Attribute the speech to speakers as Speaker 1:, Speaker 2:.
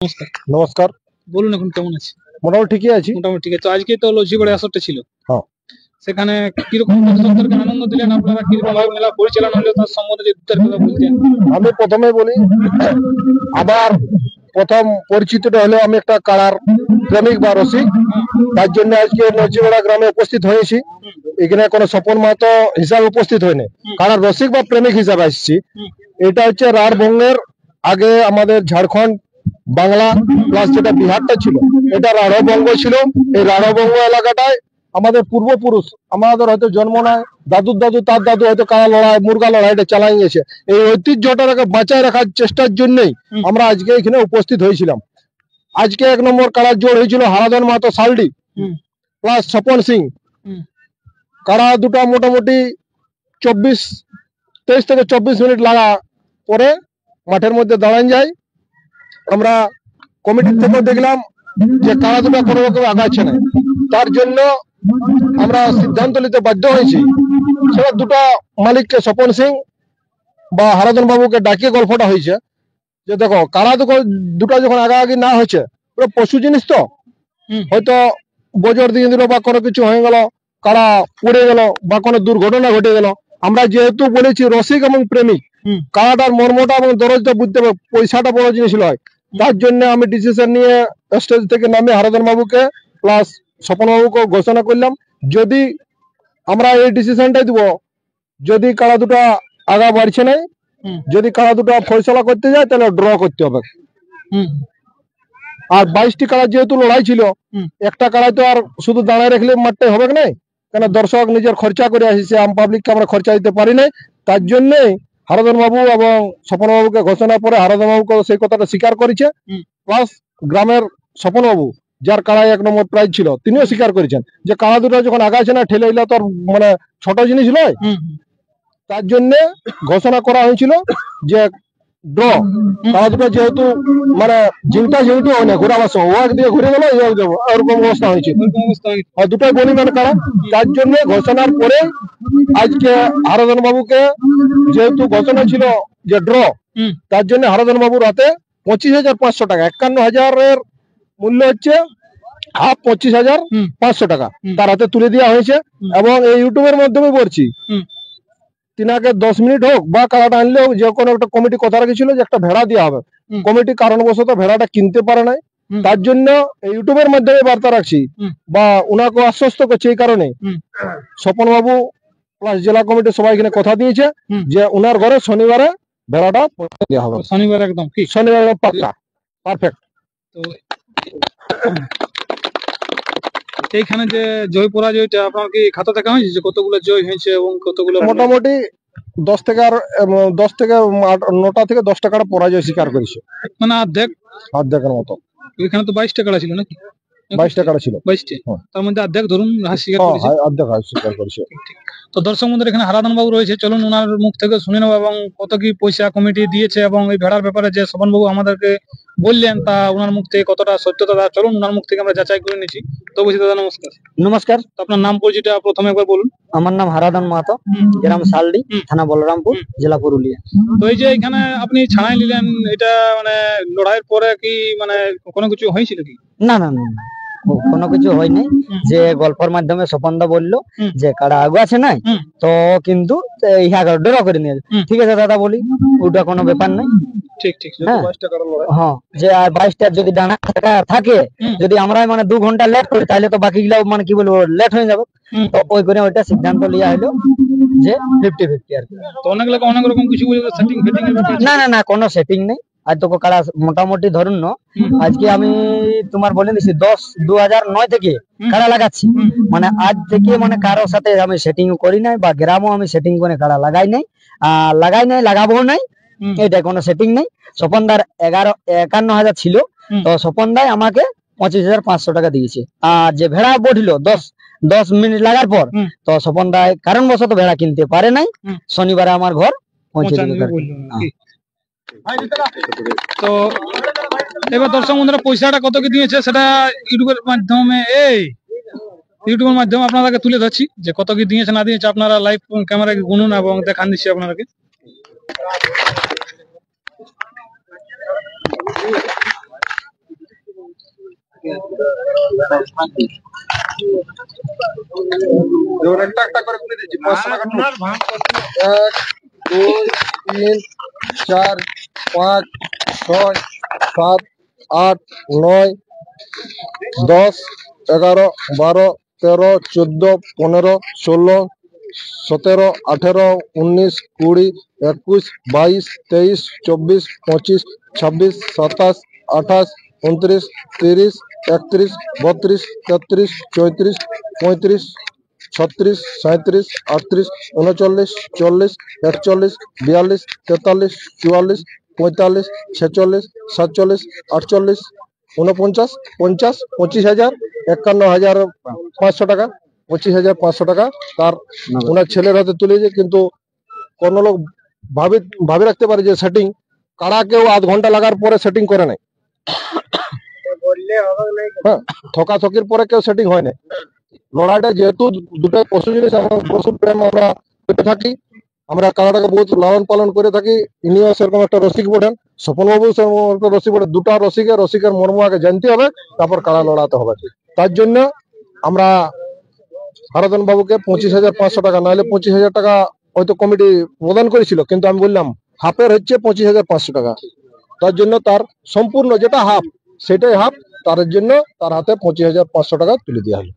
Speaker 1: নমস্কার।
Speaker 2: নমস্কার।
Speaker 1: বলুন এখন কেমন আছে?
Speaker 2: মোটামুটি ঠিকই আছি।
Speaker 1: মোটামুটি ঠিক আছে। তো আজকে তো লস্যিবাড়ি আসরটা ছিল।
Speaker 2: হ্যাঁ।
Speaker 1: সেখানে কিরকম দর্শকদেরকে আনন্দ দিলেন আপনারা, কিরকম ভাবে মেলা পরিচালনা হলো তার সম্বন্ধে যদি দুটার কথা বলতেন।
Speaker 2: আমি প্রথমে বলি, আমার প্রথম পরিচিতটা হলো আমি একটা কাড়ার প্রেমিক বা রসিক। তার জন্য আজকে লস্যিবাড়া গ্রামে উপস্থিত হয়েছি। এখানে কোনো স্বপন মাহাতো হিসাবে উপস্থিত হয়নি, কাড়ার রসিক বা প্রেমিক হিসাবে আসছি। এটা হচ্ছে রাঢ়বঙ্গের, আগে আমাদের ঝাড়খণ্ড বাংলা প্লাস যেটা বিহারটা ছিল এটা রাঢ়বঙ্গ ছিল। এই রাঢ়বঙ্গ এলাকাটায় আমাদের পূর্বপুরুষ, আমাদের হয়তো জন্ম নয়, দাদুর দাদু তার দাদু হয়তো কাড়া লড়াই মুরগা লড়াইটা চালাই গেছে। এই ঐতিহ্যটাকে বাঁচায় রাখার চেষ্টার জন্যই আমরা আজকে এখানে উপস্থিত হয়েছিলাম। আজকে 1 নম্বর কাড়ার জোড় হয়েছিল হারাধন মাহাতো সালডি প্লাস স্বপন সিং। কাড়া দুটা মোটামুটি 23 থেকে 24 মিনিট লাগা পরে মাঠের মধ্যে দাঁড়ান যায়। আমরা কমিটির থেকে দেখলাম যে কাড়া দুটা কোনো রকম আগাচ্ছে না, তার জন্য আমরা সিদ্ধান্ত নিতে বাধ্য হয়েছি। সেটা দুটা মালিককে, স্বপন সিং বা হারাধন বাবুকে ডাকিয়ে গল্পটা হয়েছে যে দেখো কাড়া দুটা যখন আগাআগি না হয়েছে, পুরো পশু জিনিস তো, হয়তো বজর দিয়ে দিল বা কোনো কিছু হয়ে গেল, কাড়া পড়ে গেল বা কোনো দুর্ঘটনা ঘটে গেল। আমরা যেহেতু বলেছি রসিক এবং প্রেমিক, কাড়াটার মর্মটা এবং দরজটা বুঝতে হবে, পয়সাটা বড় জিনিস নয়। তার জন্য আমি ডিসিশন নিয়ে স্টেজ থেকে নামে হারাধন বাবুকে প্লাস স্বপন বাবুকে ঘোষণা করলাম, যদি আমরা এই ডিসিশনটাই দিব, যদি কাড়া দুটা আগা বাড়ছে নাই, যদি কাড়া দুটা ফয়সলা করতে যায় তাহলে ড্র করতে হবে। আর 22টি কাড়া যেহেতু লড়াই ছিল, একটা কাড়াই তো আর শুধু দাঁড়ায় রাখলে মাঠটাই হবে না, কেন দর্শক নিজের খরচা করে আসছে, আম পাবলিককে আমরা খরচা দিতে পারি নাই। তার জন্যই হারাধন বাবু এবং স্বপন বাবুকে ঘোষণা পরে হারাধন বাবুকে সেই কথাটা স্বীকার করেছে, প্লাস গ্রামের স্বপন বাবু যার কাড়াই 1 নম্বর প্রাইজ ছিল তিনিও স্বীকার করেছেন যে কাড়া দুটো যখন আগাছে না, ঠেলে দিলে তো আর মানে ছোট জিনিস নয়। তার জন্য ঘোষণা করা হয়েছিল যে ড্র। কাড়া দুটো যেহেতু মানে জিনটা যেহেতু হয় না, ঘোরাবার সময় ওয়াক দিয়ে ঘুরে গেল, এরকম অবস্থা হয়েছে, আর দুটোই বলিমান কাড়া। তার জন্য ঘোষণার পরে আজকে হারাধন বাবুকে, যেহেতু ঘোষণা ছিল যে ড্র, তার জন্য হারাধন বাবুর হাতে 25,500 টাকা, 51,000-এর মূল্য হচ্ছে হাফ 25,500 টাকা তার হাতে তুলে দেওয়া হয়েছে। এবং এই ইউটিউবের মাধ্যমে বলছি, তিনাকে 10 মিনিট হোক বা কাড়াটা আনলে হোক, যে কোনো একটা কমিটি কথা রেখেছিল যে একটা ভেড়া দেওয়া হবে, কমিটি কারণবশত ভেড়াটা কিনতে পারে নাই। তার জন্য ইউটিউবের মাধ্যমে বার্তা রাখছি বা উনাকে আশ্বস্ত করছি, এই কারণে স্বপন বাবু প্লাস জেলা কমিটি সবাই এখানে কথা দিয়েছে যে উনার ঘরে শনিবারে ভেড়াটা দেওয়া হবে।
Speaker 1: শনিবার একদম কি?
Speaker 2: শনিবার পাক্কা, পারফেক্ট।
Speaker 1: তো এইখানে যে জয় পরাজয়টা আপনার কি খাতা দেখা হয়েছে যে কতগুলো জয় হয়েছে এবং কতগুলো?
Speaker 2: মোটামুটি 10 থেকে 9টা থেকে 10 টাকার পরাজয় স্বীকার করেছে,
Speaker 1: মানে অর্ধেকের
Speaker 2: মতো।
Speaker 1: এখানে তো 22 টাকা ছিল নাকি?
Speaker 2: 22 টাকা ছিল।
Speaker 1: 22টা, তার মধ্যে অর্ধেক ধরুন স্বীকার করেছে।
Speaker 2: অর্ধেক স্বীকার করেছে।
Speaker 1: তো দর্শক বন্ধুরা, এখানে হারাধন বাবু রয়েছে, চলুন ওনার মুখ থেকে শুনে নেবো এবং কত কি পয়সা কমিটি দিয়েছে এবং এই ভেড়ার ব্যাপারে যে স্বপন বাবু আমাদেরকে বললেন তা ওনার মুখ থেকে কতটা সত্যতা, চলুন ওনার মুখ থেকে আমরা যাচাই করে নিচ্ছি। তো বলছি দাদা নমস্কার।
Speaker 3: নমস্কার।
Speaker 1: তো আপনার নাম পরিচয়টা প্রথমে একবার বলুন।
Speaker 3: আমার নাম হারাধন মাহাতো, গ্রাম সালডি, থানা বলরামপুর, জেলা পুরুলিয়া।
Speaker 1: তো এই যে এখানে আপনি ছাড়াই নিলেন, এটা মানে লড়াইয়ের পরে কি মানে কোনো কিছু হয়েছিল কি?
Speaker 3: না না না, কোনো কিছু হয়নি। যে গল্পের মাধ্যমে স্বপনদা বললো যে কাড়া আগু আছে নাই, তো কিন্তু ড্র করে নিয়ে, ঠিক আছে দাদা বলি, ওটা কোনো ব্যাপার নাই।
Speaker 1: ঠিক ঠিক।
Speaker 3: হ্যাঁ, যে 22টা যদি ডানা থাকে, যদি আমরা মানে 2 ঘন্টা লেট করি তাহলে তো বাকি গুলা মানে কি বলবো লেট হয়ে যাবে। তো ওই করে ওইটা সিদ্ধান্ত লিয়া হলো যে 50-50 আর কি।
Speaker 1: তো অনেক লোক অনেক রকম কিছু বলে সেটিং ফিটিং এর ব্যাপার।
Speaker 3: না না না, কোনো সেটিং নেই। আজ তো কাড়া মোটামুটি ধরুন না, আজকে আমি তোমার বলে দিছি 2009 থেকে কাড়া লাগাচ্ছি, মানে আজ থেকে মানে কারোর সাথে আমি সেটিং করি নাই বা গ্রামও আমি সেটিং করে কাড়া লাগাই নাই, লাগাবো নাই, এটা কোনো সেটিং নেই। স্বপনদার 51,000 ছিল, তো স্বপনদাই আমাকে 25,500 টাকা দিয়েছে। আর যে ভেড়া বঠিল 10 মিনিট লাগার পর, তো স্বপনদায় কারণবশত ভেড়া কিনতে পারে নাই, শনিবারে আমার ঘর পৌঁছে দিল।
Speaker 1: তো এবার দর্শক বন্ধুরা পয়সাটা কত কি দিয়েছে সেটা ইউটিউবের মাধ্যমে আপনাদেরকে তুলে ধরছি, যে কত কি দিয়েছে না দিয়েছে আপনারা লাইভ ক্যামেরায় গুনুন এবং দেখান দিচ্ছি আপনাদেরকে।
Speaker 2: এবার একটা একটা করে গুনে দিচ্ছি 500 টাকা নোট। 1 2 3 4 5 6 7 8 9 10 11 12 13 14 15 16 17 18 19 20 21 22 23 24 25 26 27 28 29 30 31 32 33 34 35 36 37 38 39 40 41 42 43 44 45 46 47 48 49 50 25,000 51,500 টাকা 25,500 টাকা তার ওনার ছেলের হাতে তুলেছে। কিন্তু কোন লোক ভাবে রাখতে পারে যে সেটিং কারা কেউ আধ ঘন্টা লাগার পরে সেটিং করে নাই। হ্যাঁ, থকাথকির পরে কেউ সেটিং হয় না। লড়াইটা যেহেতু দুটো পশু জিনিস, আমরা পশু প্রেম আমরা করে থাকি, আমরা কারাটাকে বহুত লালন পালন করে থাকি। ইনিও সেরকম একটা রসিক বটেন, স্বপনবাবু সেরকম একটা রসিক বটে। দুটা রসিকের মর্ম আগে জানতে হবে, তারপর কারা লড়াতে হবে। তার জন্য আমরা হারাধন বাবুকে 25,500 টাকা, নাহলে 25,000 টাকা হয়তো কমিটি প্রদান করেছিল, কিন্তু আমি বললাম হাফের হচ্ছে 25,500 টাকা। তার জন্য তার সম্পূর্ণ যেটা হাফ সেটাই হাফ, তার জন্য তার হাতে 25,500 টাকা তুলে দেওয়া হলো।